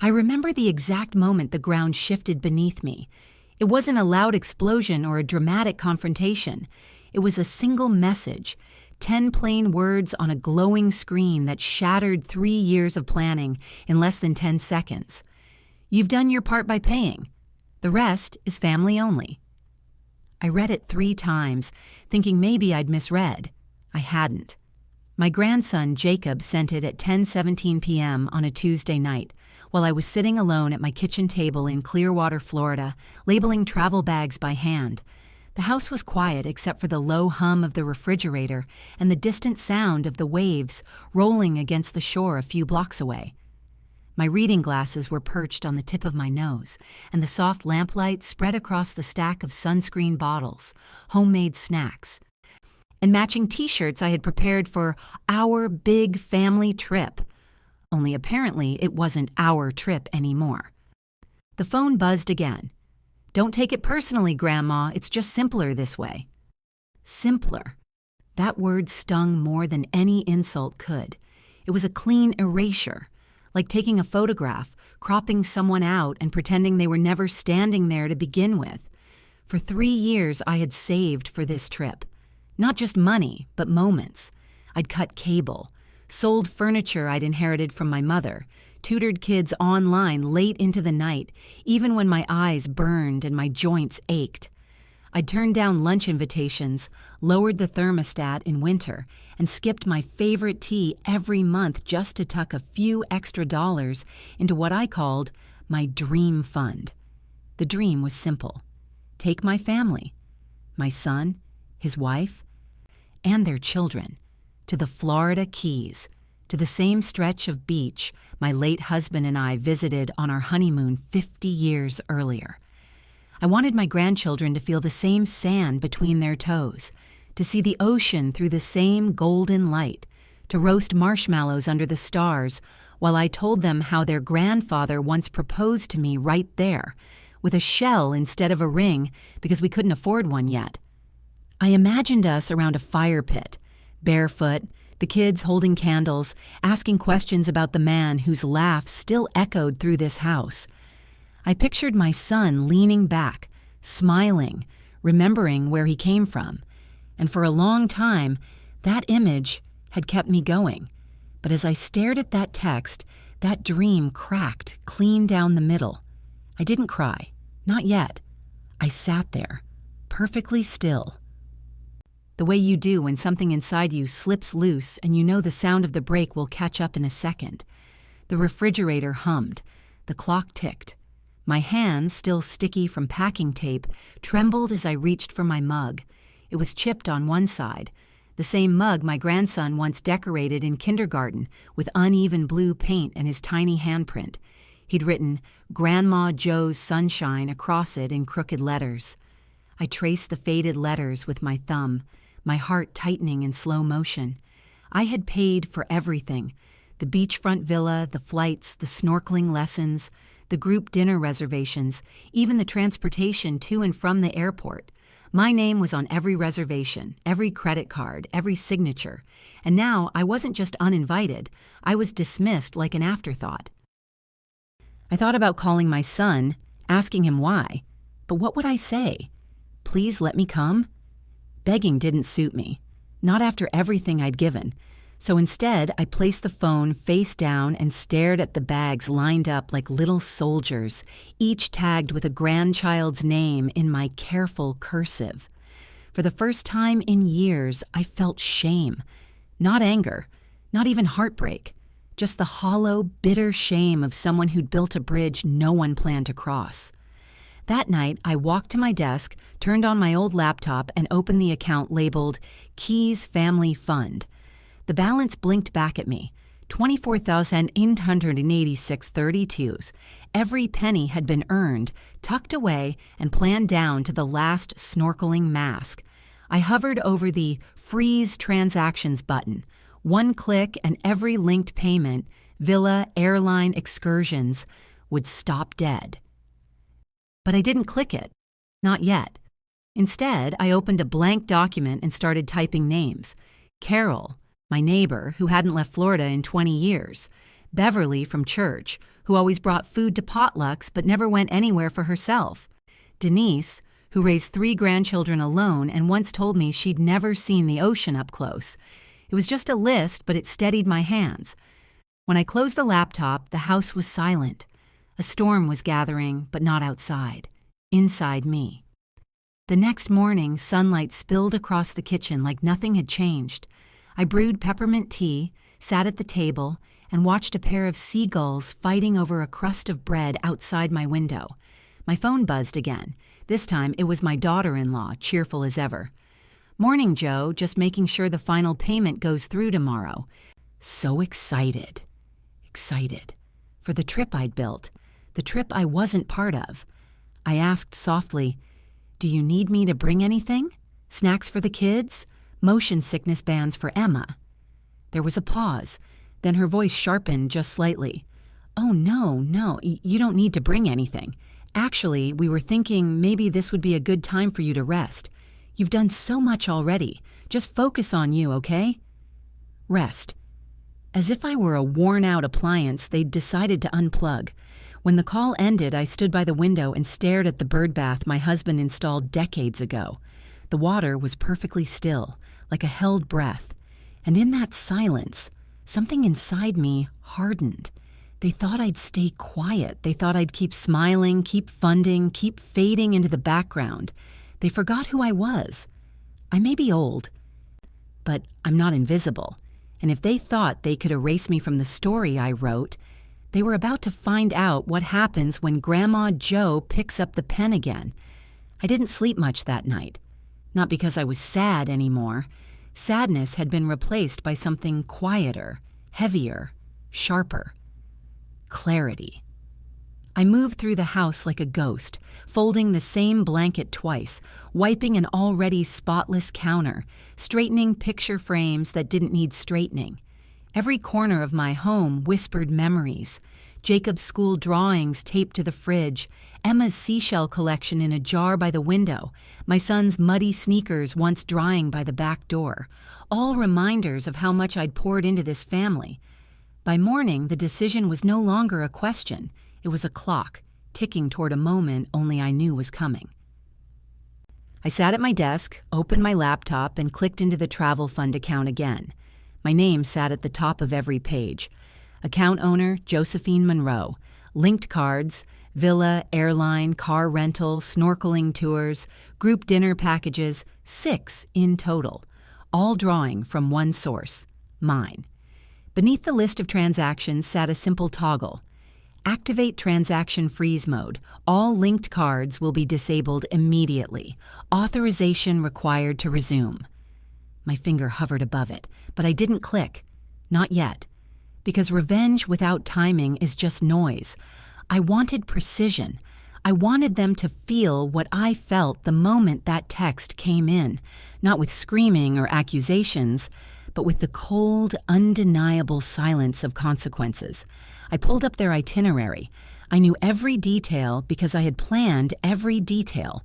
I remember the exact moment the ground shifted beneath me. It wasn't a loud explosion or a dramatic confrontation. It was a single message, 10 plain words on a glowing screen that shattered 3 years of planning in less than 10 seconds. You've done your part by paying. The rest is family only. I read it 3 times, thinking maybe I'd misread. I hadn't. My grandson, Jacob, sent it at 10:17 p.m. on a Tuesday night, while I was sitting alone at my kitchen table in Clearwater, Florida, labeling travel bags by hand. The house was quiet except for the low hum of the refrigerator and the distant sound of the waves rolling against the shore a few blocks away. My reading glasses were perched on the tip of my nose, and the soft lamplight spread across the stack of sunscreen bottles, homemade snacks, and matching t-shirts I had prepared for our big family trip. Only apparently it wasn't our trip anymore. The phone buzzed again. "Don't take it personally, Grandma. It's just simpler this way." Simpler. That word stung more than any insult could. It was a clean erasure, like taking a photograph, cropping someone out and pretending they were never standing there to begin with. For 3 years I had saved for this trip. Not just money, but moments. I'd cut cable, sold furniture I'd inherited from my mother, tutored kids online late into the night, even when my eyes burned and my joints ached. I'd turned down lunch invitations, lowered the thermostat in winter, and skipped my favorite tea every month just to tuck a few extra dollars into what I called my dream fund. The dream was simple. Take my family, my son, his wife, and their children, to the Florida Keys, to the same stretch of beach my late husband and I visited on our honeymoon 50 years earlier. I wanted my grandchildren to feel the same sand between their toes, to see the ocean through the same golden light, to roast marshmallows under the stars while I told them how their grandfather once proposed to me right there, with a shell instead of a ring because we couldn't afford one yet. I imagined us around a fire pit, barefoot, the kids holding candles, asking questions about the man whose laugh still echoed through this house. I pictured my son leaning back, smiling, remembering where he came from. And for a long time, that image had kept me going. But as I stared at that text, that dream cracked clean down the middle. I didn't cry, not yet. I sat there, perfectly still. The way you do when something inside you slips loose and you know the sound of the brake will catch up in a second. The refrigerator hummed. The clock ticked. My hands, still sticky from packing tape, trembled as I reached for my mug. It was chipped on one side, the same mug my grandson once decorated in kindergarten with uneven blue paint and his tiny handprint. He'd written Grandma Joe's Sunshine across it in crooked letters. I traced the faded letters with my thumb, my heart tightening in slow motion. I had paid for everything: the beachfront villa, the flights, the snorkeling lessons, the group dinner reservations, even the transportation to and from the airport. My name was on every reservation, every credit card, every signature. And now I wasn't just uninvited, I was dismissed like an afterthought. I thought about calling my son, asking him why. But what would I say? Please let me come? Begging didn't suit me, not after everything I'd given. So instead, I placed the phone face down and stared at the bags lined up like little soldiers, each tagged with a grandchild's name in my careful cursive. For the first time in years, I felt shame. Not anger, not even heartbreak, just the hollow, bitter shame of someone who'd built a bridge no one planned to cross. That night, I walked to my desk, turned on my old laptop, and opened the account labeled Keys Family Fund. The balance blinked back at me, $24,886.32. Every penny had been earned, tucked away, and planned down to the last snorkeling mask. I hovered over the Freeze Transactions button. One click and every linked payment, villa, airline, excursions, would stop dead. But I didn't click it. Not yet. Instead, I opened a blank document and started typing names. Carol, my neighbor, who hadn't left Florida in 20 years. Beverly from church, who always brought food to potlucks but never went anywhere for herself. Denise, who raised 3 grandchildren alone and once told me she'd never seen the ocean up close. It was just a list, but it steadied my hands. When I closed the laptop, the house was silent. A storm was gathering, but not outside. Inside me. The next morning, sunlight spilled across the kitchen like nothing had changed. I brewed peppermint tea, sat at the table, and watched a pair of seagulls fighting over a crust of bread outside my window. My phone buzzed again. This time, it was my daughter-in-law, cheerful as ever. "Morning, Joe, just making sure the final payment goes through tomorrow." So excited. Excited. For the trip I'd built. The trip I wasn't part of. I asked softly, "Do you need me to bring anything? Snacks for the kids? Motion sickness bands for Emma?" There was a pause. Then her voice sharpened just slightly. "Oh, no, you don't need to bring anything. Actually, we were thinking maybe this would be a good time for you to rest. You've done so much already. Just focus on you, okay?" Rest. As if I were a worn-out appliance, they'd decided to unplug. When the call ended, I stood by the window and stared at the birdbath my husband installed decades ago. The water was perfectly still, like a held breath. And in that silence, something inside me hardened. They thought I'd stay quiet. They thought I'd keep smiling, keep funding, keep fading into the background. They forgot who I was. I may be old, but I'm not invisible. And if they thought they could erase me from the story I wrote, they were about to find out what happens when Grandma Joe picks up the pen again. I didn't sleep much that night. Not because I was sad anymore. Sadness had been replaced by something quieter, heavier, sharper. Clarity. I moved through the house like a ghost, folding the same blanket twice, wiping an already spotless counter, straightening picture frames that didn't need straightening. Every corner of my home whispered memories. Jacob's school drawings taped to the fridge, Emma's seashell collection in a jar by the window, my son's muddy sneakers once drying by the back door, all reminders of how much I'd poured into this family. By morning, the decision was no longer a question. It was a clock, ticking toward a moment only I knew was coming. I sat at my desk, opened my laptop, and clicked into the travel fund account again. My name sat at the top of every page. Account owner, Josephine Monroe. Linked cards, villa, airline, car rental, snorkeling tours, group dinner packages, 6 in total. All drawing from one source, mine. Beneath the list of transactions sat a simple toggle. Activate transaction freeze mode. All linked cards will be disabled immediately. Authorization required to resume. My finger hovered above it, but I didn't click. Not yet. Because revenge without timing is just noise. I wanted precision. I wanted them to feel what I felt the moment that text came in, not with screaming or accusations, but with the cold, undeniable silence of consequences. I pulled up their itinerary. I knew every detail because I had planned every detail.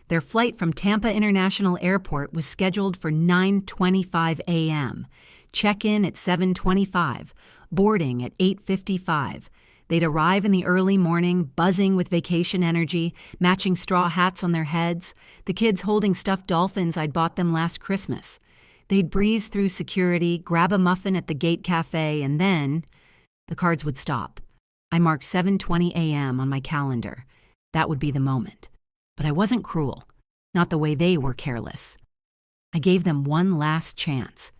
Their flight from Tampa International Airport was scheduled for 9:25 a.m. Check-in at 7:25, boarding at 8:55. They'd arrive in the early morning, buzzing with vacation energy, matching straw hats on their heads, the kids holding stuffed dolphins I'd bought them last Christmas. They'd breeze through security, grab a muffin at the Gate Cafe, and then the cards would stop. I marked 7:20 a.m. on my calendar. That would be the moment. But I wasn't cruel, not the way they were careless. I gave them one last chance.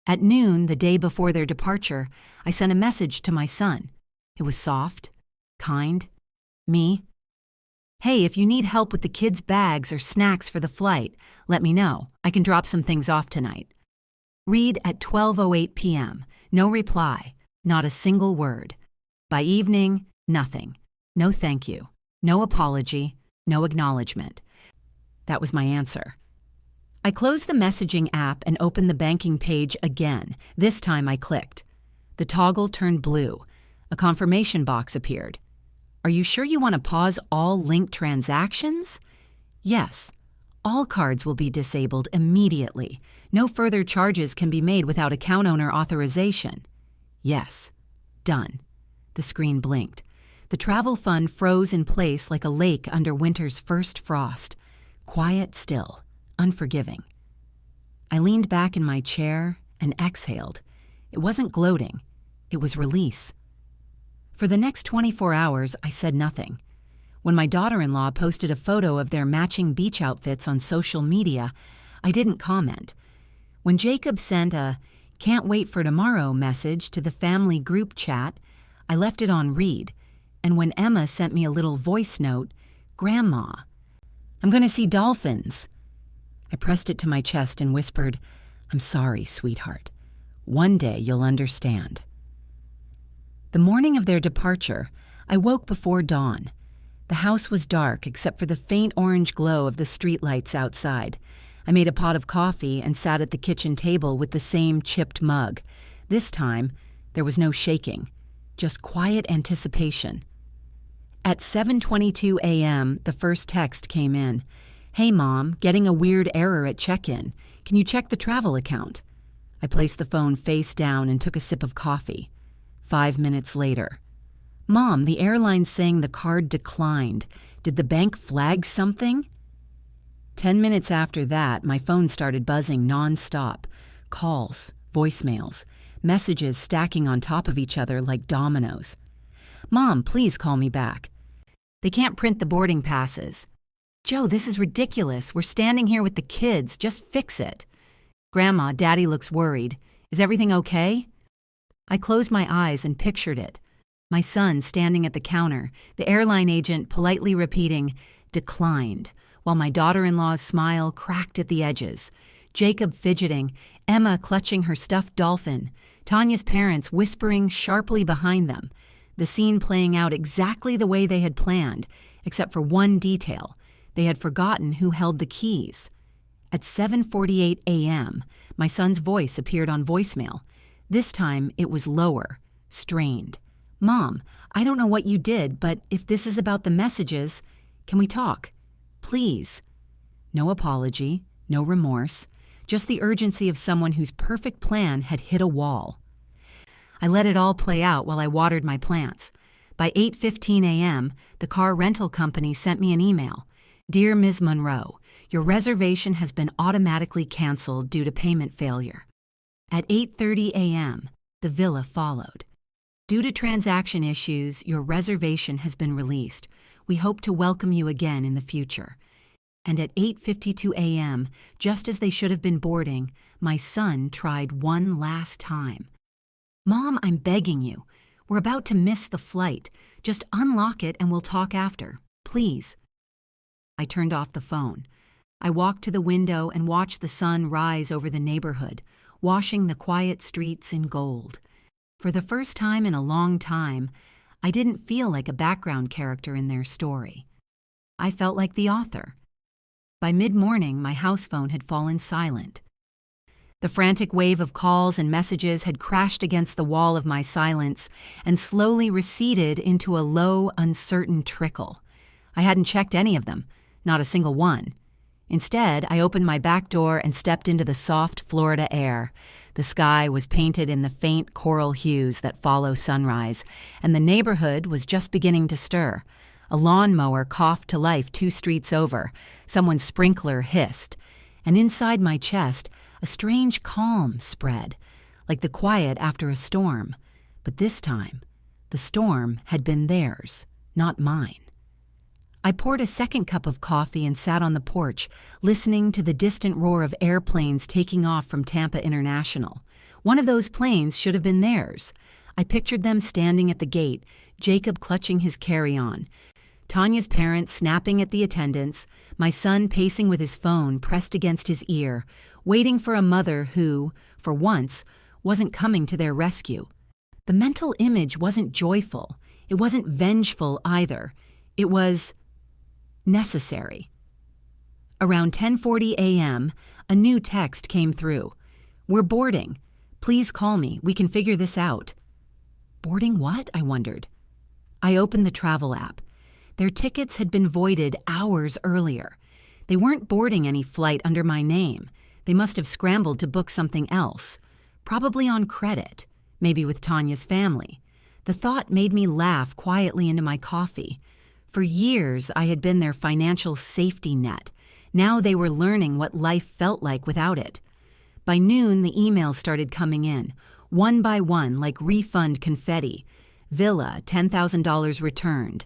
At noon, the day before their departure, I sent a message to my son. It was soft, kind, me. "Hey, if you need help with the kids' bags or snacks for the flight, let me know. I can drop some things off tonight." Read at 12:08 p.m. No reply, not a single word. By evening, nothing. No thank you, no apology, no acknowledgement. That was my answer. I closed the messaging app and opened the banking page again. This time I clicked. The toggle turned blue. A confirmation box appeared. "Are you sure you want to pause all linked transactions?" "Yes. All cards will be disabled immediately. No further charges can be made without account owner authorization." "Yes." Done. The screen blinked. The travel fund froze in place like a lake under winter's first frost. Quiet, still, unforgiving. I leaned back in my chair and exhaled. It wasn't gloating. It was release. For the next 24 hours, I said nothing. When my daughter-in-law posted a photo of their matching beach outfits on social media, I didn't comment. When Jacob sent a "can't wait for tomorrow" message to the family group chat, I left it on read. And when Emma sent me a little voice note, "Grandma, I'm going to see dolphins." I pressed it to my chest and whispered, "I'm sorry, sweetheart. One day you'll understand." The morning of their departure, I woke before dawn. The house was dark except for the faint orange glow of the streetlights outside. I made a pot of coffee and sat at the kitchen table with the same chipped mug. This time, there was no shaking, just quiet anticipation. At 7:22 a.m., the first text came in. "Hey, Mom, getting a weird error at check-in. Can you check the travel account?" I placed the phone face down and took a sip of coffee. 5 minutes later. "Mom, the airline's saying the card declined. Did the bank flag something?" 10 minutes after that, my phone started buzzing nonstop. Calls, voicemails, messages stacking on top of each other like dominoes. "Mom, please call me back. They can't print the boarding passes." "Joe, this is ridiculous. We're standing here with the kids. Just fix it." "Grandma, Daddy looks worried. Is everything okay?" I closed my eyes and pictured it. My son standing at the counter, the airline agent politely repeating, "declined," while my daughter-in-law's smile cracked at the edges. Jacob fidgeting, Emma clutching her stuffed dolphin, Tanya's parents whispering sharply behind them. The scene playing out exactly the way they had planned, except for one detail. They had forgotten who held the keys. At 7:48 a.m., my son's voice appeared on voicemail. This time, it was lower, strained. "Mom, I don't know what you did, but if this is about the messages, can we talk? Please." No apology, no remorse, just the urgency of someone whose perfect plan had hit a wall. I let it all play out while I watered my plants. By 8:15 a.m., the car rental company sent me an email. "Dear Ms. Monroe, your reservation has been automatically canceled due to payment failure." At 8:30 a.m., the villa followed. "Due to transaction issues, your reservation has been released. We hope to welcome you again in the future." And at 8:52 a.m., just as they should have been boarding, my son tried one last time. "Mom, I'm begging you. We're about to miss the flight. Just unlock it and we'll talk after. Please." I turned off the phone. I walked to the window and watched the sun rise over the neighborhood, washing the quiet streets in gold. For the first time in a long time, I didn't feel like a background character in their story. I felt like the author. By mid-morning, my house phone had fallen silent. The frantic wave of calls and messages had crashed against the wall of my silence and slowly receded into a low, uncertain trickle. I hadn't checked any of them, not a single one. Instead, I opened my back door and stepped into the soft Florida air. The sky was painted in the faint coral hues that follow sunrise, and the neighborhood was just beginning to stir. A lawnmower coughed to life 2 streets over. Someone's sprinkler hissed. And inside my chest, a strange calm spread, like the quiet after a storm. But this time, the storm had been theirs, not mine. I poured a second cup of coffee and sat on the porch, listening to the distant roar of airplanes taking off from Tampa International. One of those planes should have been theirs. I pictured them standing at the gate, Jacob clutching his carry-on, Tanya's parents snapping at the attendants, my son pacing with his phone pressed against his ear, waiting for a mother who, for once, wasn't coming to their rescue. The mental image wasn't joyful. It wasn't vengeful either. It was necessary. Around 10:40 a.m., a new text came through. "We're boarding. Please call me. We can figure this out." Boarding what? I wondered. I opened the travel app. Their tickets had been voided hours earlier. They weren't boarding any flight under my name. They must have scrambled to book something else, probably on credit, maybe with Tanya's family. The thought made me laugh quietly into my coffee. For years, I had been their financial safety net. Now they were learning what life felt like without it. By noon, the emails started coming in, one by one, like refund confetti. Villa, $10,000 returned.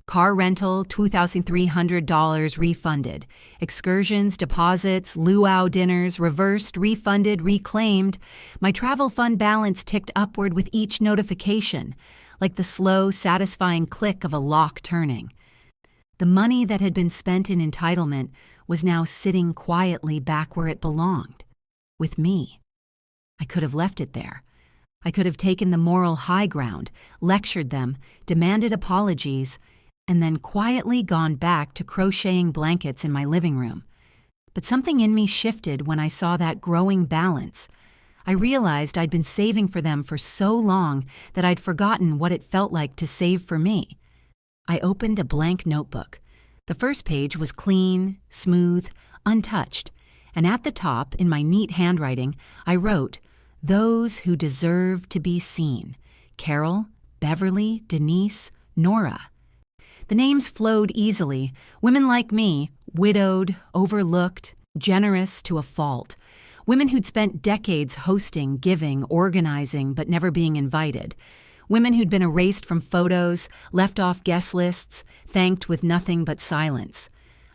Car rental, $2,300 refunded. Excursions, deposits, luau dinners, reversed, refunded, reclaimed. My travel fund balance ticked upward with each notification, like the slow, satisfying click of a lock turning. The money that had been spent in entitlement was now sitting quietly back where it belonged, with me. I could have left it there. I could have taken the moral high ground, lectured them, demanded apologies, and then quietly gone back to crocheting blankets in my living room. But something in me shifted when I saw that growing balance. I realized I'd been saving for them for so long that I'd forgotten what it felt like to save for me. I opened a blank notebook. The first page was clean, smooth, untouched, and at the top, in my neat handwriting, I wrote, "Those who deserve to be seen. Carol, Beverly, Denise, Nora." The names flowed easily. Women like me, widowed, overlooked, generous to a fault. Women who'd spent decades hosting, giving, organizing, but never being invited. Women who'd been erased from photos, left off guest lists, thanked with nothing but silence.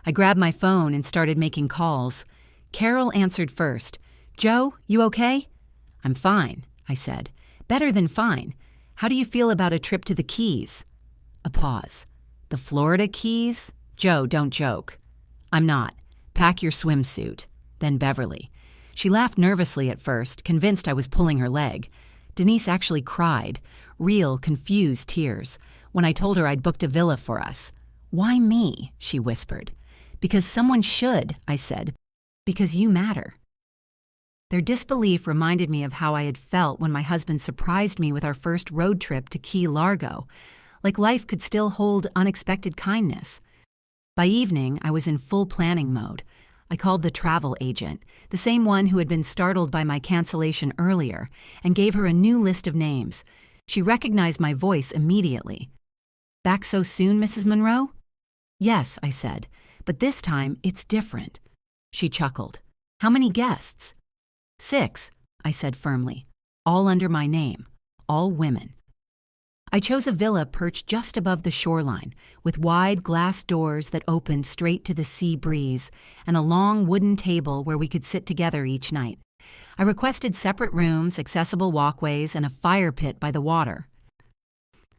I grabbed my phone and started making calls. Carol answered first. "Joe, you okay?" "I'm fine," I said. "Better than fine. How do you feel about a trip to the Keys?" A pause. "The Florida Keys? Joe, don't joke." "I'm not. Pack your swimsuit." Then Beverly. She laughed nervously at first, convinced I was pulling her leg. Denise actually cried, real, confused tears, when I told her I'd booked a villa for us. "Why me?" she whispered. "Because someone should," I said. "Because you matter." Their disbelief reminded me of how I had felt when my husband surprised me with our first road trip to Key Largo, like life could still hold unexpected kindness. By evening, I was in full planning mode. I called the travel agent, the same one who had been startled by my cancellation earlier, and gave her a new list of names. She recognized my voice immediately. "Back so soon, Mrs. Monroe?" "Yes," I said, "but this time it's different." She chuckled. "How many guests?" "6," I said firmly. "All under my name. All women." I chose a villa perched just above the shoreline, with wide glass doors that opened straight to the sea breeze, and a long wooden table where we could sit together each night. I requested separate rooms, accessible walkways, and a fire pit by the water.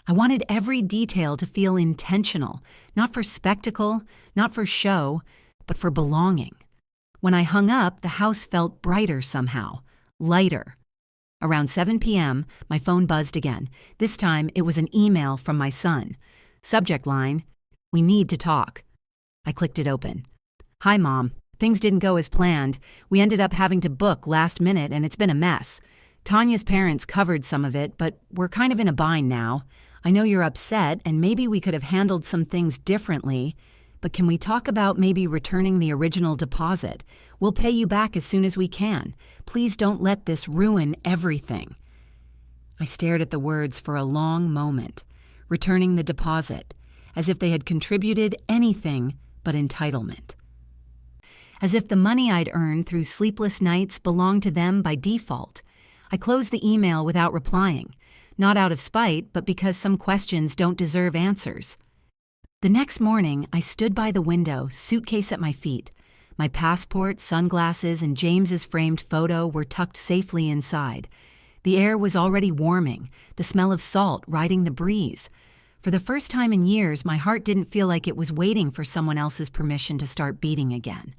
I wanted every detail to feel intentional, not for spectacle, not for show, but for belonging. When I hung up, the house felt brighter somehow, lighter. Around 7 p.m., my phone buzzed again. This time, it was an email from my son. Subject line, "We need to talk." I clicked it open. "Hi, Mom. Things didn't go as planned. We ended up having to book last minute, and it's been a mess. Tanya's parents covered some of it, but we're kind of in a bind now. I know you're upset, and maybe we could have handled some things differently, but can we talk about maybe returning the original deposit? We'll pay you back as soon as we can. Please don't let this ruin everything." I stared at the words for a long moment, returning the deposit, as if they had contributed anything but entitlement. As if the money I'd earned through sleepless nights belonged to them by default. I closed the email without replying, not out of spite, but because some questions don't deserve answers. The next morning, I stood by the window, suitcase at my feet. My passport, sunglasses, and James's framed photo were tucked safely inside. The air was already warming, the smell of salt riding the breeze. For the first time in years, my heart didn't feel like it was waiting for someone else's permission to start beating again.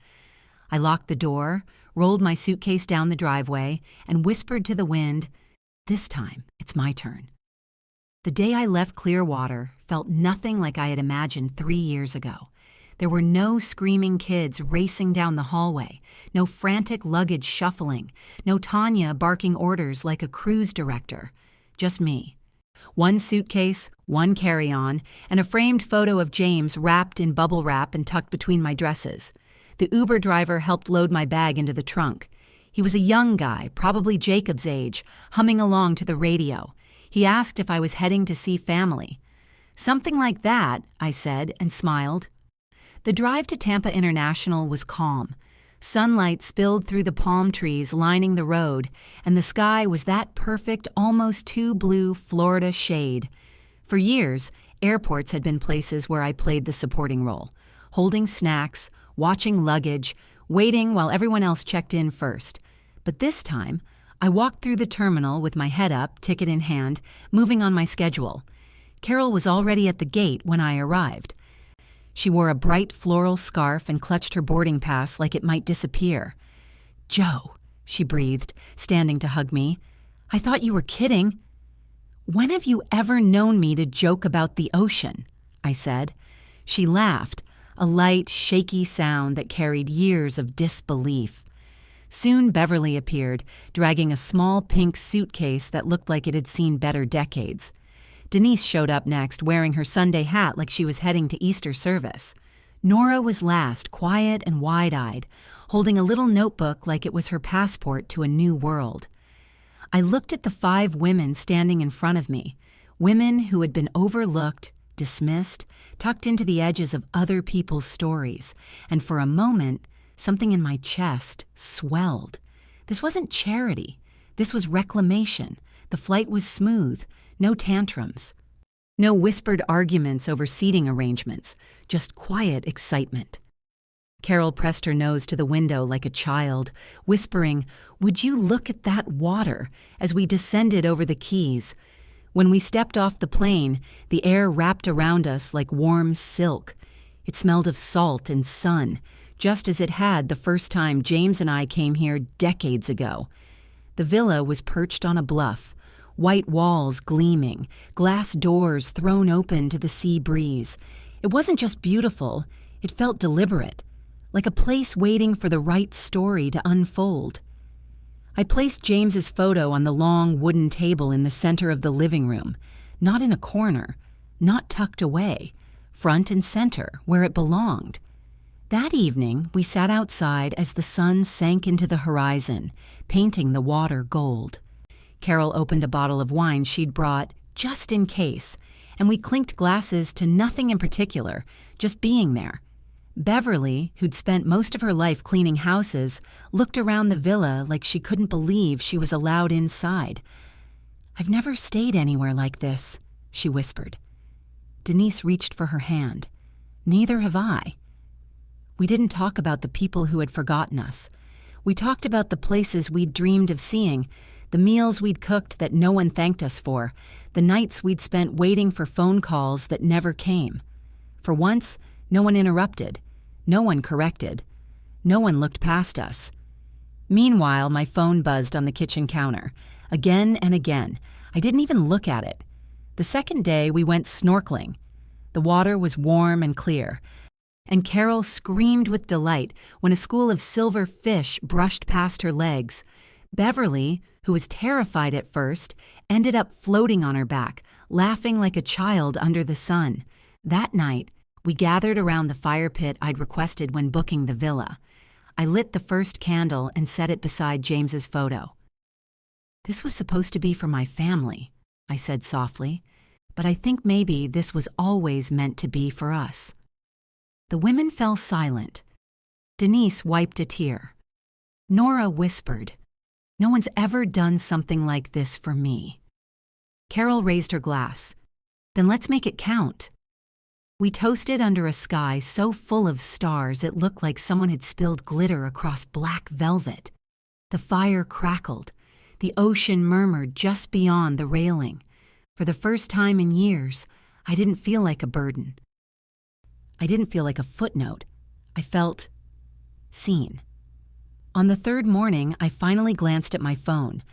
I locked the door, rolled my suitcase down the driveway, and whispered to the wind, "This time, it's my turn." The day I left Clearwater felt nothing like I had imagined 3 years ago. There were no screaming kids racing down the hallway, no frantic luggage shuffling, no Tanya barking orders like a cruise director. Just me. One suitcase, one carry-on, and a framed photo of James wrapped in bubble wrap and tucked between my dresses. The Uber driver helped load my bag into the trunk. He was a young guy, probably Jacob's age, humming along to the radio. He asked if I was heading to see family. "Something like that," I said and smiled. The drive to Tampa International was calm. Sunlight spilled through the palm trees lining the road, and the sky was that perfect, almost too blue Florida shade. For years, airports had been places where I played the supporting role, holding snacks, watching luggage, waiting while everyone else checked in first. But this time, I walked through the terminal with my head up, ticket in hand, moving on my schedule. Carol was already at the gate when I arrived. She wore a bright floral scarf and clutched her boarding pass like it might disappear. "Joe," she breathed, standing to hug me. "I thought you were kidding." "When have you ever known me to joke about the ocean?" I said. She laughed, a light, shaky sound that carried years of disbelief. Soon Beverly appeared, dragging a small pink suitcase that looked like it had seen better decades. Denise showed up next, wearing her Sunday hat like she was heading to Easter service. Nora was last, quiet and wide-eyed, holding a little notebook like it was her passport to a new world. I looked at the 5 women standing in front of me, women who had been overlooked, dismissed, tucked into the edges of other people's stories, and for a moment, something in my chest swelled. This wasn't charity. This was reclamation. The flight was smooth. No tantrums. No whispered arguments over seating arrangements. Just quiet excitement. Carol pressed her nose to the window like a child, whispering, "Would you look at that water?" as we descended over the Keys. When we stepped off the plane, the air wrapped around us like warm silk. It smelled of salt and sun, just as it had the first time James and I came here decades ago. The villa was perched on a bluff, white walls gleaming, glass doors thrown open to the sea breeze. It wasn't just beautiful, it felt deliberate, like a place waiting for the right story to unfold. I placed James's photo on the long wooden table in the center of the living room, not in a corner, not tucked away, front and center, where it belonged. That evening, we sat outside as the sun sank into the horizon, painting the water gold. Carol opened a bottle of wine she'd brought just in case, and we clinked glasses to nothing in particular, just being there. Beverly, who'd spent most of her life cleaning houses, looked around the villa like she couldn't believe she was allowed inside. "I've never stayed anywhere like this," she whispered. Denise reached for her hand. "Neither have I." We didn't talk about the people who had forgotten us. We talked about the places we'd dreamed of seeing, the meals we'd cooked that no one thanked us for, the nights we'd spent waiting for phone calls that never came. For once, no one interrupted, no one corrected, no one looked past us. Meanwhile, my phone buzzed on the kitchen counter. Again and again. I didn't even look at it. The second day, we went snorkeling. The water was warm and clear, and Carol screamed with delight when a school of silver fish brushed past her legs. Beverly, who was terrified at first, ended up floating on her back, laughing like a child under the sun. That night, we gathered around the fire pit I'd requested when booking the villa. I lit the first candle and set it beside James's photo. "This was supposed to be for my family," I said softly, "but I think maybe this was always meant to be for us." The women fell silent. Denise wiped a tear. Nora whispered, "No one's ever done something like this for me." Carol raised her glass. "Then let's make it count." We toasted under a sky so full of stars it looked like someone had spilled glitter across black velvet. The fire crackled. The ocean murmured just beyond the railing. For the first time in years, I didn't feel like a burden. I didn't feel like a footnote. I felt seen. On the third morning, I finally glanced at my phone.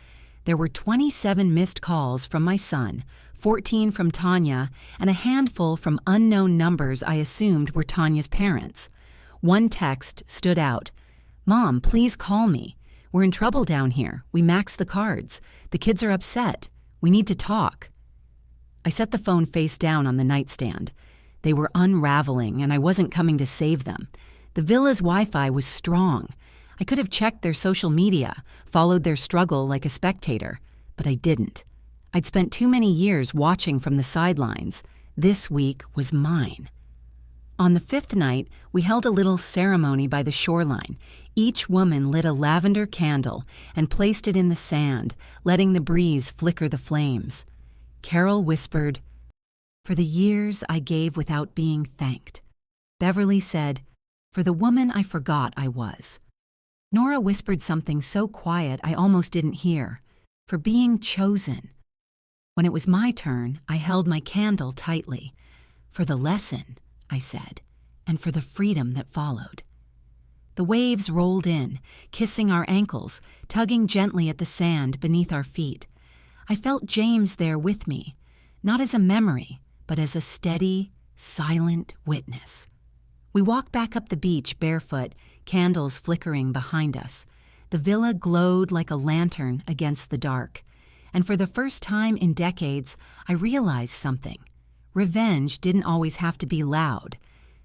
There were 27 missed calls from my son, 14 from Tanya, and a handful from unknown numbers I assumed were Tanya's parents. One text stood out. "Mom, please call me. We're in trouble down here. We maxed the cards. The kids are upset. We need to talk." I set the phone face down on the nightstand. They were unraveling, and I wasn't coming to save them. The villa's Wi-Fi was strong. I could have checked their social media, followed their struggle like a spectator, but I didn't. I'd spent too many years watching from the sidelines. This week was mine. On the 5th night, we held a little ceremony by the shoreline. Each woman lit a lavender candle and placed it in the sand, letting the breeze flicker the flames. Carol whispered, "For the years I gave without being thanked." Beverly said, "For the woman I forgot I was." Nora whispered something so quiet I almost didn't hear. "For being chosen." When it was my turn, I held my candle tightly. "For the lesson," I said, "and for the freedom that followed." The waves rolled in, kissing our ankles, tugging gently at the sand beneath our feet. I felt James there with me, not as a memory, but as a steady, silent witness. We walked back up the beach barefoot, candles flickering behind us. The villa glowed like a lantern against the dark. And for the first time in decades, I realized something. Revenge didn't always have to be loud.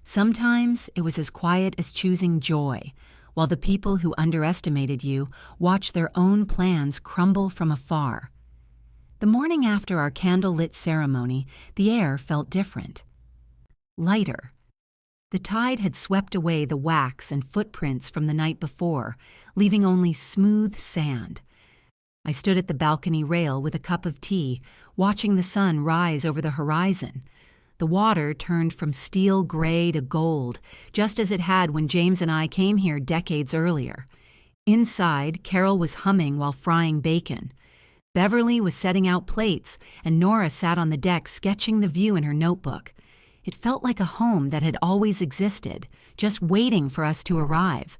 Sometimes it was as quiet as choosing joy, while the people who underestimated you watched their own plans crumble from afar. The morning after our candle-lit ceremony, the air felt different. Lighter. The tide had swept away the wax and footprints from the night before, leaving only smooth sand. I stood at the balcony rail with a cup of tea, watching the sun rise over the horizon. The water turned from steel gray to gold, just as it had when James and I came here decades earlier. Inside, Carol was humming while frying bacon. Beverly was setting out plates, and Nora sat on the deck sketching the view in her notebook. It felt like a home that had always existed, just waiting for us to arrive.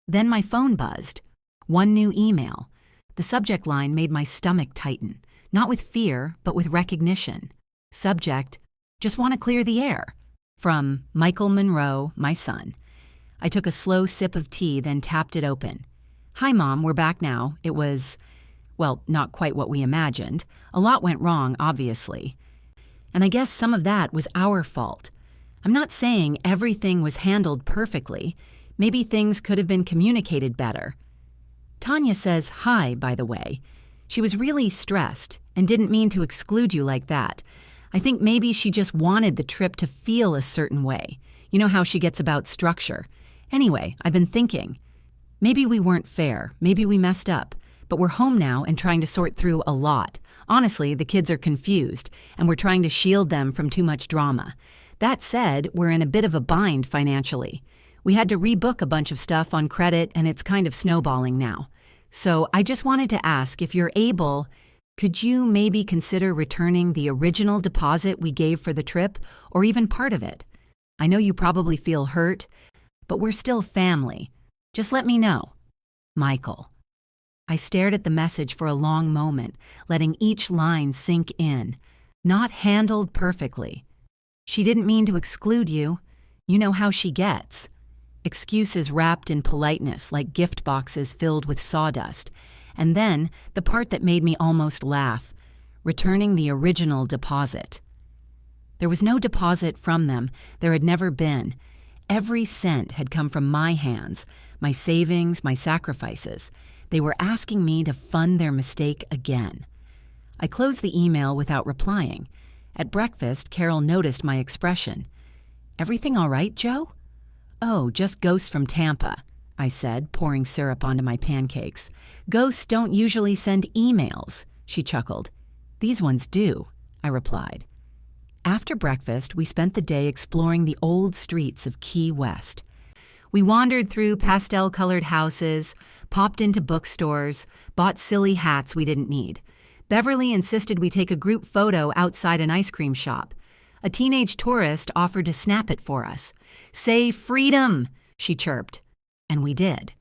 Then my phone buzzed. One new email. The subject line made my stomach tighten, not with fear, but with recognition. Subject, "Just want to clear the air." From Michael Monroe, my son. I took a slow sip of tea, then tapped it open. "Hi, Mom, we're back now. It was, well, not quite what we imagined. A lot went wrong, obviously. And I guess some of that was our fault. I'm not saying everything was handled perfectly. Maybe things could have been communicated better." Tanya says hi, by the way. She was really stressed and didn't mean to exclude you like that. I think maybe she just wanted the trip to feel a certain way. You know how she gets about structure. Anyway, I've been thinking. Maybe we weren't fair. Maybe we messed up. But we're home now and trying to sort through a lot. Honestly, the kids are confused, and we're trying to shield them from too much drama. That said, we're in a bit of a bind financially. We had to rebook a bunch of stuff on credit, and it's kind of snowballing now. So I just wanted to ask, if you're able, could you maybe consider returning the original deposit we gave for the trip, or even part of it? I know you probably feel hurt, but we're still family. Just let me know. Michael. I stared at the message for a long moment, letting each line sink in. Not handled perfectly. She didn't mean to exclude you. You know how she gets. Excuses wrapped in politeness like gift boxes filled with sawdust. And then the part that made me almost laugh, returning the original deposit. There was no deposit from them. There had never been. Every cent had come from my hands, my savings, my sacrifices. They were asking me to fund their mistake again. I closed the email without replying. At breakfast, Carol noticed my expression. "Everything all right, Joe?" "Oh, just ghosts from Tampa," I said, pouring syrup onto my pancakes. "Ghosts don't usually send emails," she chuckled. "These ones do," I replied. After breakfast, we spent the day exploring the old streets of Key West. We wandered through pastel-colored houses, popped into bookstores, bought silly hats we didn't need. Beverly insisted we take a group photo outside an ice cream shop. A teenage tourist offered to snap it for us. "Say freedom," she chirped. And we did.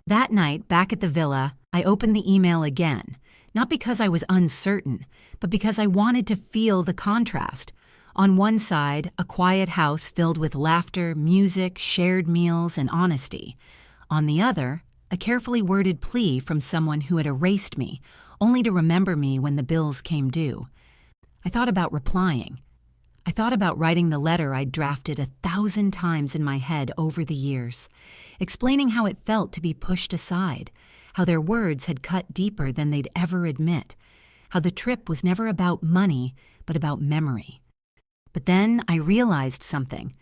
That night, back at the villa, I opened the email again, not because I was uncertain, but because I wanted to feel the contrast. On one side, a quiet house filled with laughter, music, shared meals, and honesty. On the other, a carefully worded plea from someone who had erased me, only to remember me when the bills came due. I thought about replying. I thought about writing the letter I'd drafted 1,000 times in my head over the years, explaining how it felt to be pushed aside, how their words had cut deeper than they'd ever admit, how the trip was never about money, but about memory. But then I realized something.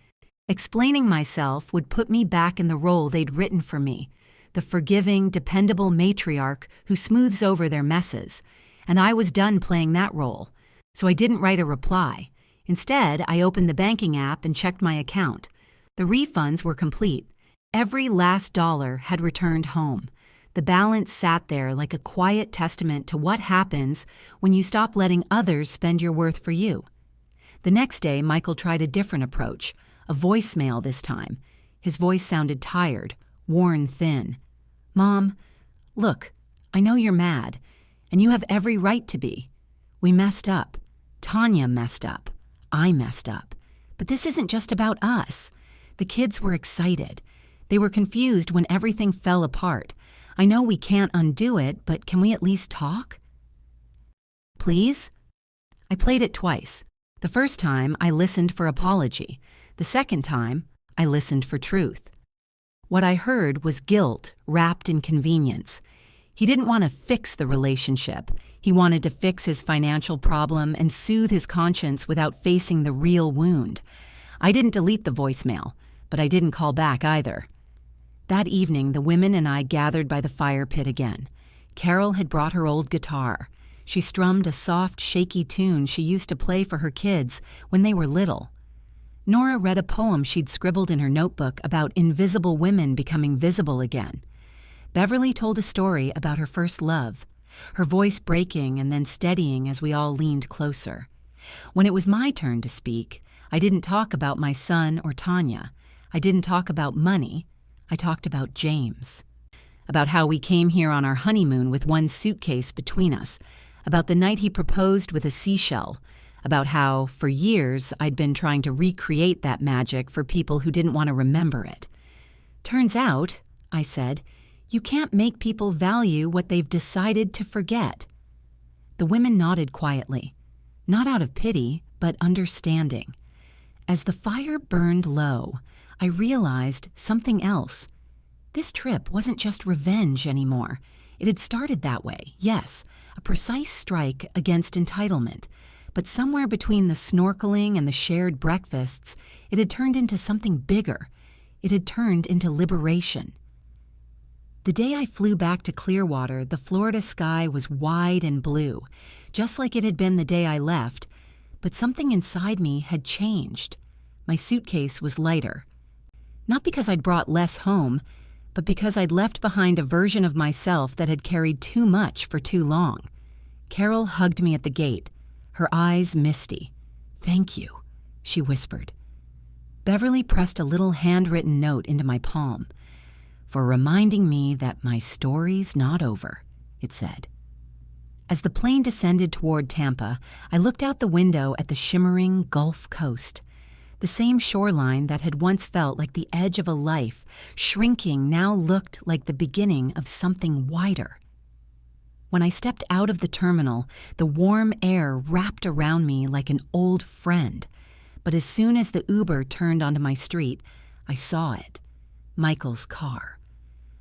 Explaining myself would put me back in the role they'd written for me, the forgiving, dependable matriarch who smooths over their messes. And I was done playing that role, so I didn't write a reply. Instead, I opened the banking app and checked my account. The refunds were complete. Every last dollar had returned home. The balance sat there like a quiet testament to what happens when you stop letting others spend your worth for you. The next day, Michael tried a different approach, a voicemail this time. His voice sounded tired, worn thin. "Mom, look, I know you're mad, and you have every right to be. We messed up. Tanya messed up. I messed up. But this isn't just about us." The kids were excited. They were confused when everything fell apart. "I know we can't undo it, but can we at least talk?" "Please?" I played it twice. The first time, I listened for apology. The second time, I listened for truth. What I heard was guilt wrapped in convenience. He didn't want to fix the relationship. He wanted to fix his financial problem and soothe his conscience without facing the real wound. I didn't delete the voicemail, but I didn't call back either. That evening, the women and I gathered by the fire pit again. Carol had brought her old guitar. She strummed a soft, shaky tune she used to play for her kids when they were little. Nora read a poem she'd scribbled in her notebook about invisible women becoming visible again. Beverly told a story about her first love, her voice breaking and then steadying as we all leaned closer. When it was my turn to speak, I didn't talk about my son or Tanya. I didn't talk about money. I talked about James. About how we came here on our honeymoon with one suitcase between us. About the night he proposed with a seashell. About how, for years, I'd been trying to recreate that magic for people who didn't want to remember it. "Turns out," I said, "you can't make people value what they've decided to forget." The women nodded quietly, not out of pity, but understanding. As the fire burned low, I realized something else. This trip wasn't just revenge anymore. It had started that way, yes, a precise strike against entitlement. But somewhere between the snorkeling and the shared breakfasts, it had turned into something bigger. It had turned into liberation. The day I flew back to Clearwater, the Florida sky was wide and blue, just like it had been the day I left, but something inside me had changed. My suitcase was lighter. Not because I'd brought less home, but because I'd left behind a version of myself that had carried too much for too long. Carol hugged me at the gate, her eyes misty. "Thank you," she whispered. Beverly pressed a little handwritten note into my palm. "For reminding me that my story's not over," it said. As the plane descended toward Tampa, I looked out the window at the shimmering Gulf Coast. The same shoreline that had once felt like the edge of a life, shrinking, now looked like the beginning of something wider. When I stepped out of the terminal, the warm air wrapped around me like an old friend. But as soon as the Uber turned onto my street, I saw it. Michael's car.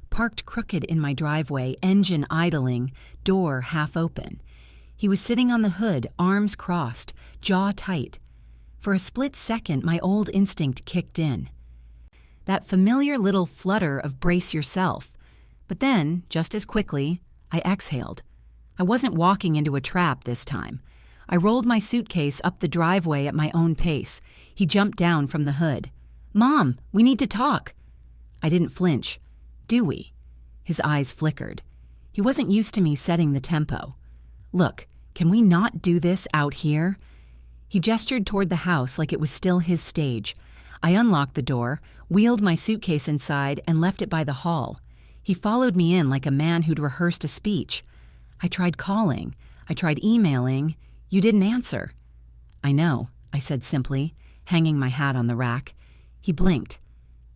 Parked crooked in my driveway, engine idling, door half open. He was sitting on the hood, arms crossed, jaw tight. For a split second, my old instinct kicked in. That familiar little flutter of brace yourself. But then, just as quickly, I exhaled. I wasn't walking into a trap this time. I rolled my suitcase up the driveway at my own pace. He jumped down from the hood. "Mom, we need to talk." I didn't flinch. "Do we?" His eyes flickered. He wasn't used to me setting the tempo. "Look, can we not do this out here?" He gestured toward the house like it was still his stage. I unlocked the door, wheeled my suitcase inside, and left it by the hall. He followed me in like a man who'd rehearsed a speech. "I tried calling. I tried emailing. You didn't answer." "I know," I said simply, hanging my hat on the rack. He blinked.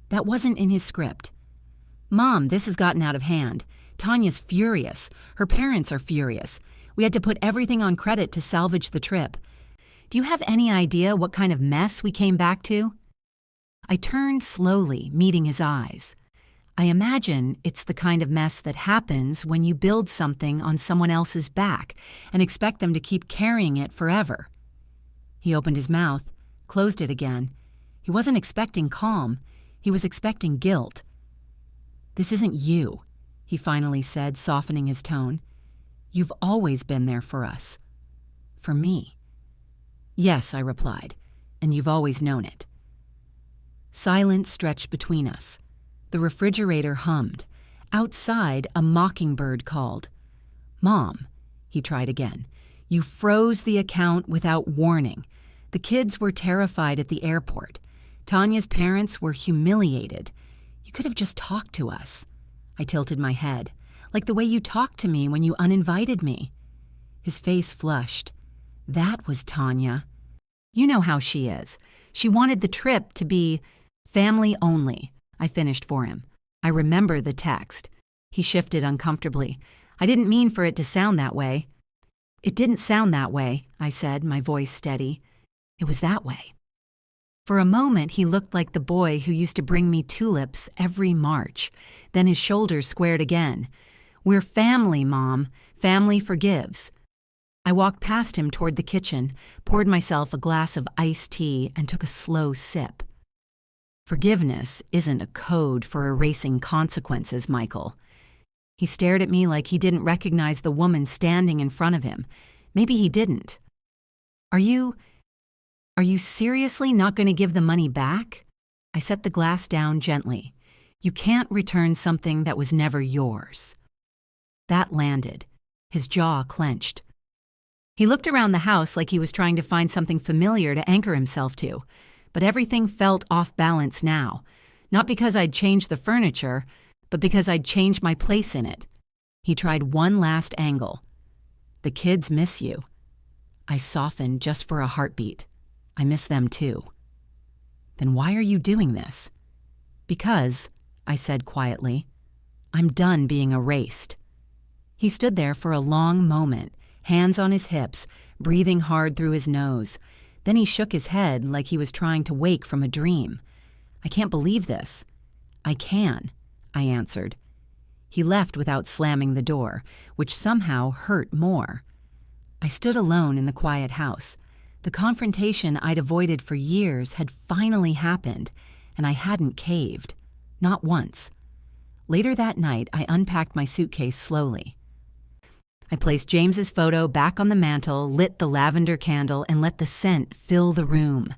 That wasn't in his script. "Mom, this has gotten out of hand. Tanya's furious. Her parents are furious. We had to put everything on credit to salvage the trip. Do you have any idea what kind of mess we came back to?" I turned slowly, meeting his eyes. I imagine it's the kind of mess that happens when you build something on someone else's back and expect them to keep carrying it forever. He opened his mouth, closed it again. He wasn't expecting calm. He was expecting guilt. "This isn't you," he finally said, softening his tone. "You've always been there for us. For me." "Yes," I replied, "and you've always known it." Silence stretched between us. The refrigerator hummed. Outside, a mockingbird called. "Mom," he tried again, "you froze the account without warning. The kids were terrified at the airport. Tanya's parents were humiliated. You could have just talked to us." I tilted my head, "like the way you talked to me when you uninvited me." His face flushed. "That was Tanya. You know how she is. She wanted the trip to be family only." I finished for him. "I remember the text." He shifted uncomfortably. "I didn't mean for it to sound that way." "It didn't sound that way," I said, my voice steady. "It was that way." For a moment, he looked like the boy who used to bring me tulips every March. Then his shoulders squared again. "We're family, Mom. Family forgives." I walked past him toward the kitchen, poured myself a glass of iced tea, and took a slow sip. "Forgiveness isn't a code for erasing consequences, Michael." He stared at me like he didn't recognize the woman standing in front of him. Maybe he didn't. Are you seriously not going to give the money back?" I set the glass down gently. "You can't return something that was never yours." That landed. His jaw clenched. He looked around the house like he was trying to find something familiar to anchor himself to, but everything felt off balance now, not because I'd changed the furniture, but because I'd changed my place in it. He tried one last angle. "The kids miss you." I softened just for a heartbeat. "I miss them too." "Then why are you doing this?" "Because," I said quietly, "I'm done being erased." He stood there for a long moment, hands on his hips, breathing hard through his nose. Then he shook his head like he was trying to wake from a dream. "I can't believe this." "I can," I answered. He left without slamming the door, which somehow hurt more. I stood alone in the quiet house. The confrontation I'd avoided for years had finally happened, and I hadn't caved. Not once. Later that night, I unpacked my suitcase slowly. I placed James's photo back on the mantel, lit the lavender candle, and let the scent fill the room.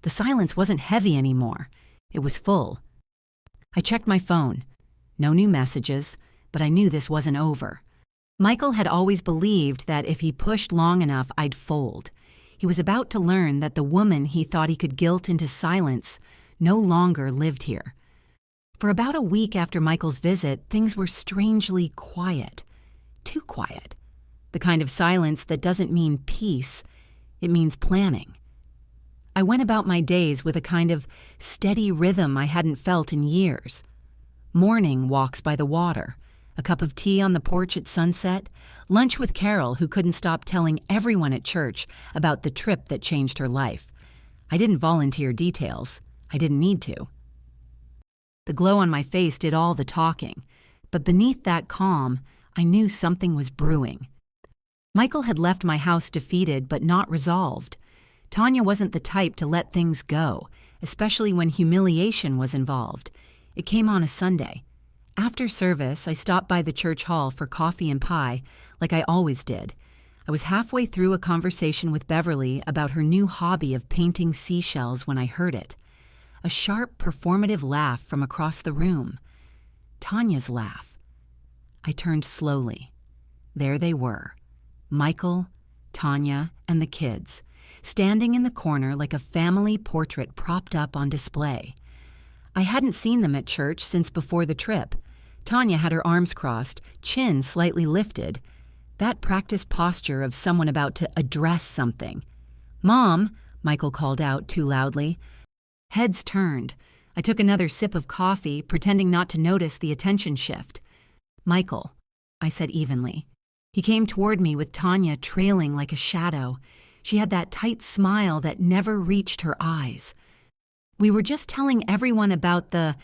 The silence wasn't heavy anymore. It was full. I checked my phone. No new messages, but I knew this wasn't over. Michael had always believed that if he pushed long enough, I'd fold. He was about to learn that the woman he thought he could guilt into silence no longer lived here. For about a week after Michael's visit, things were strangely quiet. Too quiet. The kind of silence that doesn't mean peace, it means planning. I went about my days with a kind of steady rhythm I hadn't felt in years. Morning walks by the water, a cup of tea on the porch at sunset, lunch with Carol, who couldn't stop telling everyone at church about the trip that changed her life. I didn't volunteer details. I didn't need to. The glow on my face did all the talking, but beneath that calm, I knew something was brewing. Michael had left my house defeated but not resolved. Tanya wasn't the type to let things go, especially when humiliation was involved. It came on a Sunday. After service, I stopped by the church hall for coffee and pie, like I always did. I was halfway through a conversation with Beverly about her new hobby of painting seashells when I heard it. A sharp, performative laugh from across the room. Tanya's laugh. I turned slowly. There they were, Michael, Tanya, and the kids, standing in the corner like a family portrait propped up on display. I hadn't seen them at church since before the trip. Tanya had her arms crossed, chin slightly lifted. That practiced posture of someone about to address something. "Mom," Michael called out too loudly. Heads turned. I took another sip of coffee, pretending not to notice the attention shift. "Michael," I said evenly. He came toward me with Tanya trailing like a shadow. She had that tight smile that never reached her eyes. "We were just telling everyone about the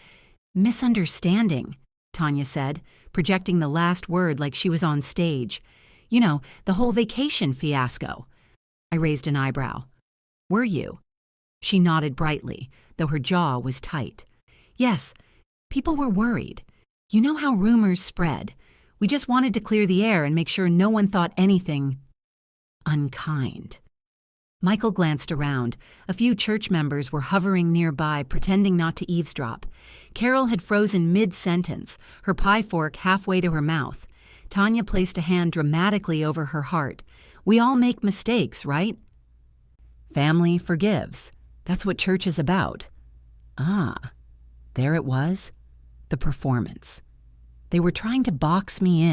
Misunderstanding, Tanya said, projecting the last word like she was on stage. You know, the whole vacation fiasco. I raised an eyebrow. Were you? She nodded brightly, though her jaw was tight. Yes, people were worried. You know how rumors spread. We just wanted to clear the air and make sure no one thought anything unkind. Michael glanced around. A few church members were hovering nearby, pretending not to eavesdrop. Carol had frozen mid-sentence, her pie fork halfway to her mouth. Tanya placed a hand dramatically over her heart. We all make mistakes, right? Family forgives. That's what church is about. Ah, there it was. The performance. They were trying to box me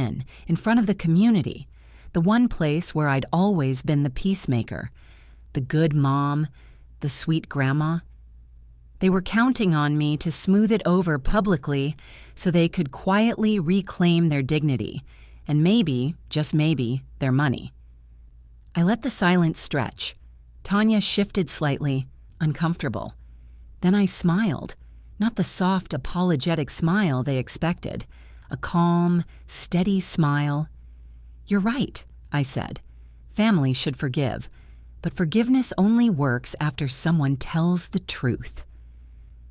in front of the community, the one place where I'd always been the peacemaker, the good mom, the sweet grandma. They were counting on me to smooth it over publicly so they could quietly reclaim their dignity and maybe, just maybe, their money. I let the silence stretch. Tanya shifted slightly, uncomfortable. Then I smiled, not the soft, apologetic smile they expected, a calm, steady smile. You're right, I said. Family should forgive, but forgiveness only works after someone tells the truth.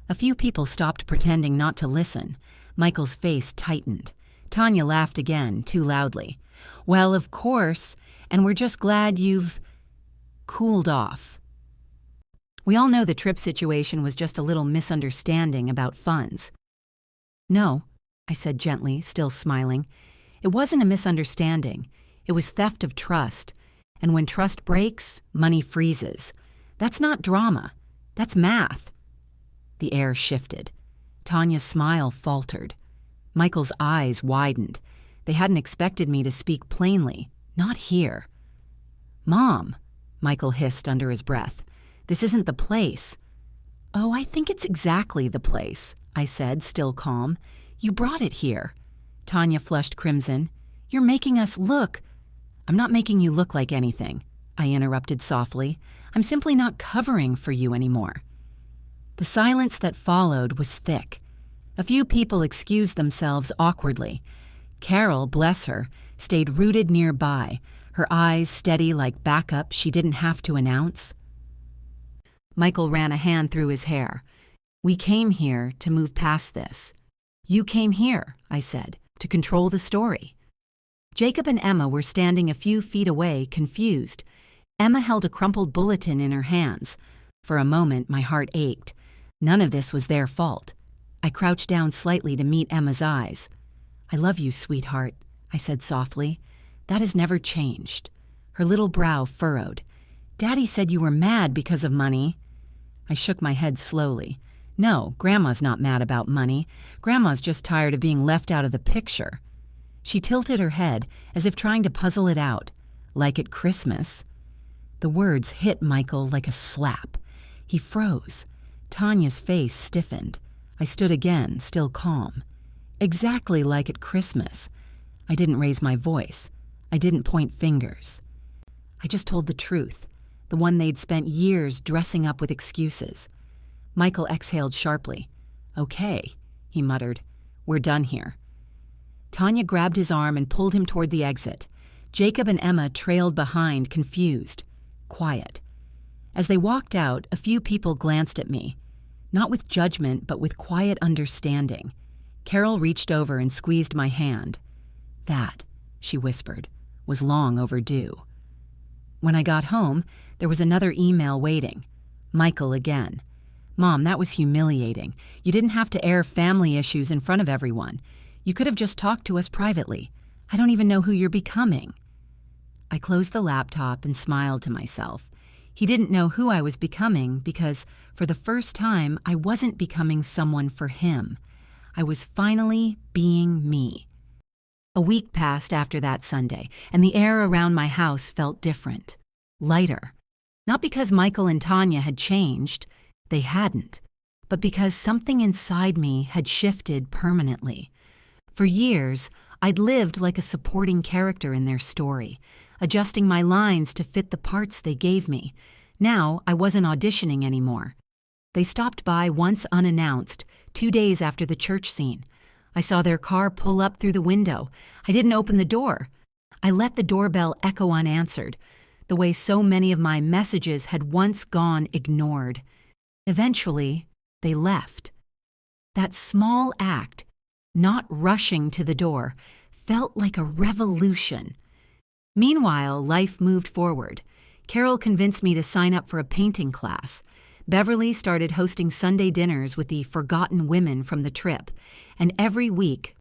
A few people stopped pretending not to listen. Michael's face tightened. Tanya laughed again, too loudly. Well, of course, and we're just glad you've cooled off. We all know the trip situation was just a little misunderstanding about funds. No, I said gently, still smiling. It wasn't a misunderstanding. It was theft of trust. And when trust breaks, money freezes. That's not drama. That's math. The air shifted. Tanya's smile faltered. Michael's eyes widened. They hadn't expected me to speak plainly. Not here. Mom, Michael hissed under his breath. This isn't the place. Oh, I think it's exactly the place, I said, still calm. You brought it here. Tanya flushed crimson. You're making us look. I'm not making you look like anything, I interrupted softly. I'm simply not covering for you anymore. The silence that followed was thick. A few people excused themselves awkwardly. Carol, bless her, stayed rooted nearby, her eyes steady like backup she didn't have to announce. Michael ran a hand through his hair. We came here to move past this. You came here, I said, to control the story. Jacob and Emma were standing a few feet away, confused. Emma held a crumpled bulletin in her hands. For a moment, my heart ached. None of this was their fault. I crouched down slightly to meet Emma's eyes. I love you, sweetheart, I said softly. That has never changed. Her little brow furrowed. Daddy said you were mad because of money. I shook my head slowly. No, Grandma's not mad about money. Grandma's just tired of being left out of the picture. She tilted her head as if trying to puzzle it out. Like at Christmas. The words hit Michael like a slap. He froze. Tanya's face stiffened. I stood again, still calm. Exactly like at Christmas. I didn't raise my voice. I didn't point fingers. I just told the truth, the one they'd spent years dressing up with excuses. Michael exhaled sharply. Okay, he muttered. We're done here. Tanya grabbed his arm and pulled him toward the exit. Jacob and Emma trailed behind, confused, quiet. As they walked out, a few people glanced at me, not with judgment, but with quiet understanding. Carol reached over and squeezed my hand. That, she whispered, was long overdue. When I got home, there was another email waiting. Michael again. Mom, that was humiliating. You didn't have to air family issues in front of everyone. You could have just talked to us privately. I don't even know who you're becoming. I closed the laptop and smiled to myself. He didn't know who I was becoming because, for the first time, I wasn't becoming someone for him. I was finally being me. A week passed after that Sunday, and the air around my house felt different, lighter. Not because Michael and Tanya had changed, they hadn't, but because something inside me had shifted permanently. For years, I'd lived like a supporting character in their story, adjusting my lines to fit the parts they gave me. Now, I wasn't auditioning anymore. They stopped by once unannounced, 2 days after the church scene. I saw their car pull up through the window. I didn't open the door. I let the doorbell echo unanswered, the way so many of my messages had once gone ignored. Eventually, they left. That small act, not rushing to the door, felt like a revolution. Meanwhile, life moved forward. Carol convinced me to sign up for a painting class. Beverly started hosting Sunday dinners with the forgotten women from the trip, and every week,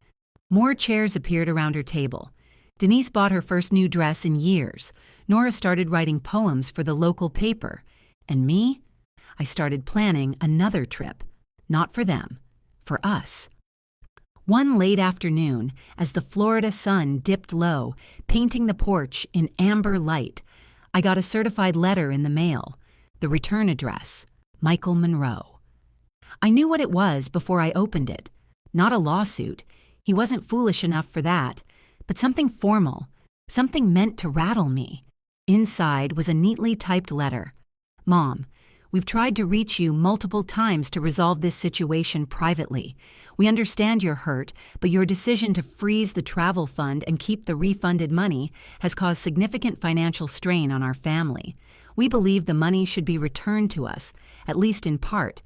more chairs appeared around her table. Denise bought her first new dress in years. Nora started writing poems for the local paper. And me? I started planning another trip. Not for them, for us. One late afternoon, as the Florida sun dipped low, painting the porch in amber light, I got a certified letter in the mail. The return address, Michael Monroe. I knew what it was before I opened it. Not a lawsuit. He wasn't foolish enough for that. But something formal, something meant to rattle me. Inside was a neatly typed letter. Mom, we've tried to reach you multiple times to resolve this situation privately. We understand you're hurt, but your decision to freeze the travel fund and keep the refunded money has caused significant financial strain on our family. We believe the money should be returned to us, at least in part.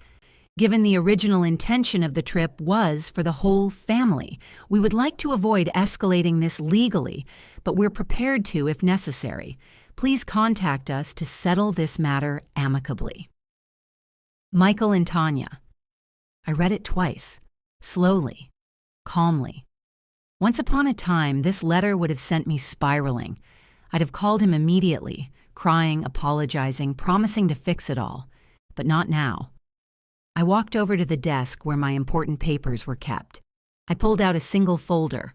Given the original intention of the trip was for the whole family, we would like to avoid escalating this legally, but we're prepared to if necessary. Please contact us to settle this matter amicably. Michael and Tanya. I read it twice, slowly, calmly. Once upon a time, this letter would have sent me spiraling. I'd have called him immediately, crying, apologizing, promising to fix it all. But not now. I walked over to the desk where my important papers were kept. I pulled out a single folder.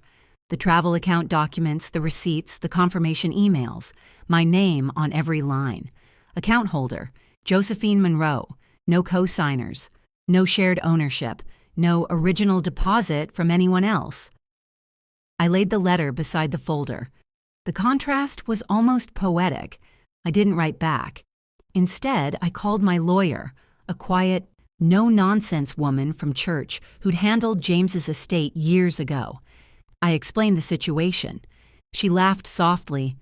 The travel account documents, the receipts, the confirmation emails. My name on every line. Account holder, Josephine Monroe. No co-signers. No shared ownership. No original deposit from anyone else. I laid the letter beside the folder. The contrast was almost poetic. I didn't write back. Instead, I called my lawyer, a quiet, no-nonsense woman from church who'd handled James's estate years ago. I explained the situation. She laughed softly.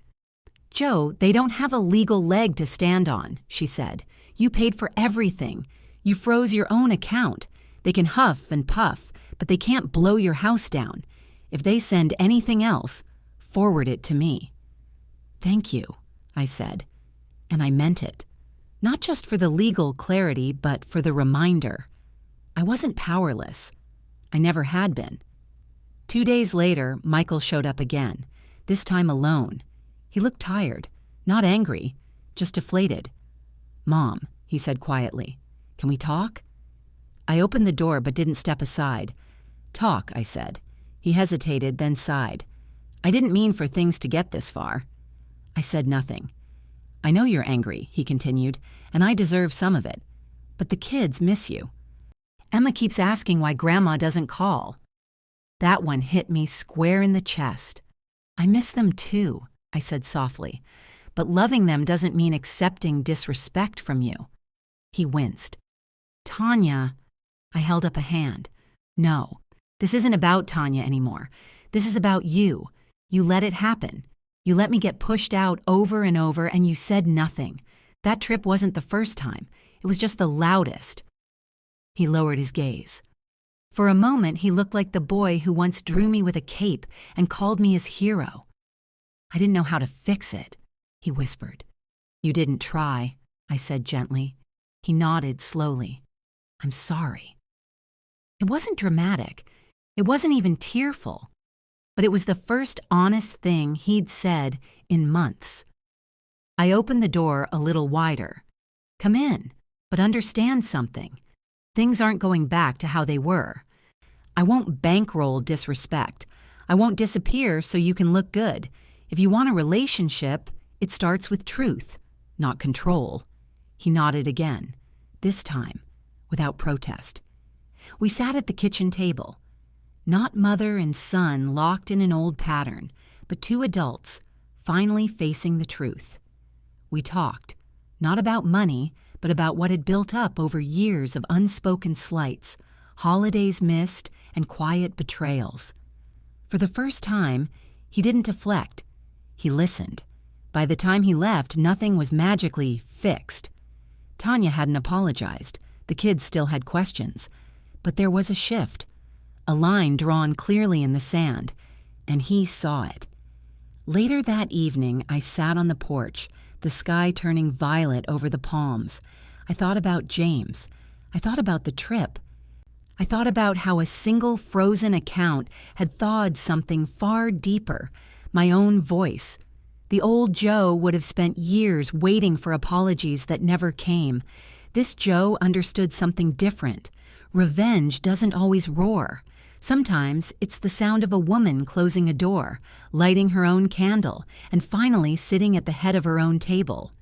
"Joe, they don't have a legal leg to stand on," she said. "You paid for everything. You froze your own account. They can huff and puff, but they can't blow your house down. If they send anything else, forward it to me." "Thank you," I said, and I meant it. Not just for the legal clarity, but for the reminder. I wasn't powerless. I never had been. 2 days later, Michael showed up again, this time alone. He looked tired, not angry, just deflated. "Mom," he said quietly, "can we talk?" I opened the door but didn't step aside. "Talk," I said. He hesitated, then sighed. "I didn't mean for things to get this far." I said nothing. "I know you're angry," he continued, "and I deserve some of it. But the kids miss you. Emma keeps asking why Grandma doesn't call." That one hit me square in the chest. "I miss them too," I said softly, "but loving them doesn't mean accepting disrespect from you." He winced. "Tanya," I held up a hand. "No, this isn't about Tanya anymore. This is about you. You let it happen. You let me get pushed out over and over, and you said nothing. That trip wasn't the first time. It was just the loudest." He lowered his gaze. For a moment, he looked like the boy who once drew me with a cape and called me his hero. "I didn't know how to fix it," he whispered. "You didn't try," I said gently. He nodded slowly. "I'm sorry." It wasn't dramatic. It wasn't even tearful. But it was the first honest thing he'd said in months. I opened the door a little wider. "Come in, but understand something. Things aren't going back to how they were. I won't bankroll disrespect. I won't disappear so you can look good. If you want a relationship, it starts with truth, not control." He nodded again, this time without protest. We sat at the kitchen table. Not mother and son locked in an old pattern, but two adults finally facing the truth. We talked, not about money, but but about what had built up over years of unspoken slights, holidays missed, and quiet betrayals. For the first time, he didn't deflect. He listened. By the time he left, nothing was magically fixed. Tanya hadn't apologized. The kids still had questions. But there was a shift, a line drawn clearly in the sand, and he saw it. Later that evening, I sat on the porch, the sky turning violet over the palms. I thought about James. I thought about the trip. I thought about how a single frozen account had thawed something far deeper, my own voice. The old Joe would have spent years waiting for apologies that never came. This Joe understood something different. Revenge doesn't always roar. Sometimes it's the sound of a woman closing a door, lighting her own candle, and finally sitting at the head of her own table.